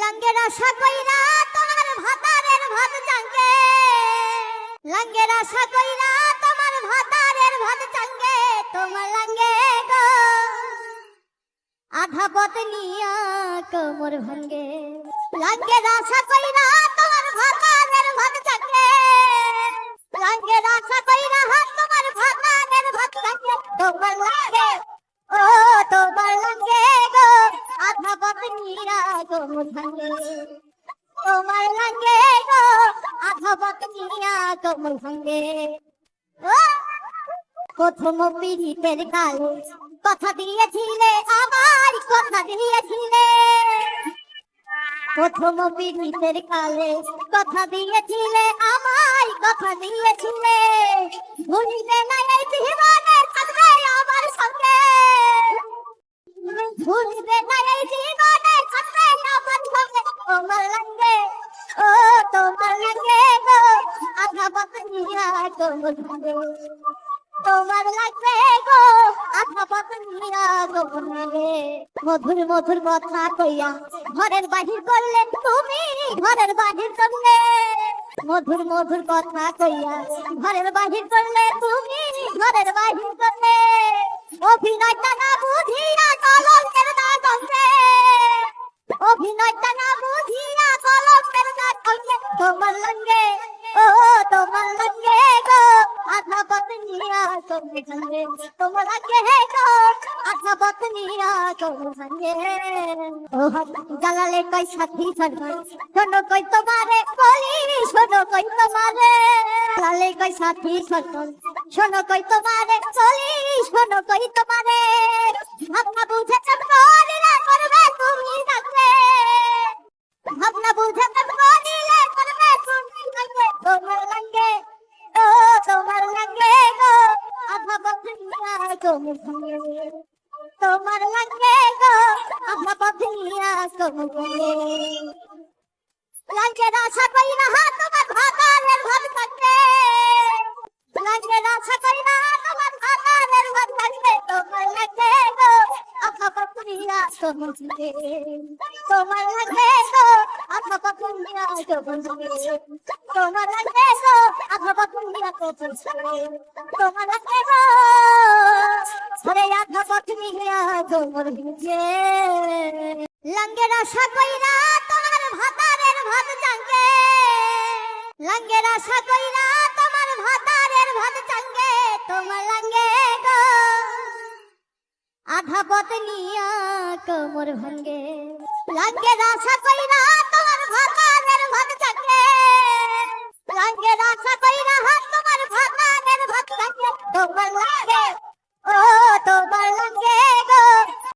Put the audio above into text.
লাঙ্গের আশা কইরা তোমার ভাতারের ভাত চাঙ্গে, লাঙ্গের আশা কইরা তোমার ভাতারের ভাত চাঙ্গে, তোমার লাঙ্গে গো আধা পথ নিয়া কোমর ভাঙ্গে। লাঙ্গের আশা কইরা তোমার ভাতারের ভাত চাঙ্গে, লাঙ্গের আশা কইরা তোমার ভাতারের ভাত চাঙ্গে, তোমার লাগে ও তোমার লাগে গো আধা পথ নিয়া কোমর ভাঙ্গে। তোমার লাগে গো আধা পথ নিয়া কোমর ভাঙ্গে। ও প্রথম পীড়িতের কালে কথা দিয়েছিলে, আমার কথা দিয়েছিলে। প্রথম পীড়িতের কালে কথা দিয়েছিলে, আমার কথা দিয়েছিলে। ভুলিতে নাই এই জীবনে থাকবে আমার সঙ্গে, ভুলিতে নাই এই জীবনে থাকবে আমার সঙ্গে। তোমার লাগে ও তোমার লাগে গো আধা পথ নিয়া কোমর ভাঙ্গে। তোমার লাগবে গো আধা পথ নিয়া কোমর ভাঙ্গে। মধুর মধুর কথা কইয়া ঘরের বাহির করলে তুমি, ঘরের বাহির করলে। মধুর মধুর কথা কইয়া ঘরের বাহির করলে তুমি, ঘরের বাহির করলে। অভিনয়টা না বুঝিয়া কলঙ্কের দাগ অঙ্গে, অভিনয়টা না বুঝিয়া কলঙ্কের দাগ অঙ্গে। তোমার লাগে ও তোমার লাগে গো আধা পথ নিয়া কোমর ভাঙ্গে। তোমার লাগে গো আধা পথ নিয়া কোমর ভাঙ্গে। ও জালালে কই সাথী সরকার শোনো কই তোমারে বলি, শোনো কই তোমারে। জালালে কই সাথী সরকার শোনো কই তোমারে বলি, শোনো কই তোমারে। ভাবনা বুঝে করিলে করবে তুমি থাকলে, ভাবনা বুঝে করিলে করবে তুমি থাকলে। তোমার লাগে ও তোমার লাগে গো আধা পথ নিয়া কোমর ভাঙ্গে। তোমার লাগে গো আধা পথ নিয়া কোমর ভাঙ্গে। লাঙ্গের আশা কইরা তোমার ভাতারের ভাত চাঙ্গে, লাঙ্গের আশা কইরা তোমার ভাতারের ভাত চাঙ্গে। তোমার লাগে গো আধা পথ নিয়া কোমর ভাঙ্গে। তোমার লাগে গো আধা পথ নিয়া কোমর ভাঙ্গে। তোমার লাগে গো আধা পথ নিয়া কোমর ভাঙ্গে। তোমার লাগে গো আরে আধা পথ নিয়া কোমর ভাঙ্গে। লাঙ্গের আশা কইরা তোমার ভাতারের ভাত চাঙ্গে, লাঙ্গের আশা কইরা তোমার ভাতারের ভাত চাঙ্গে। তোমার লাগে গো আধা পথ নিয়া কোমর ভাঙ্গে। লাঙ্গের আশা কইরা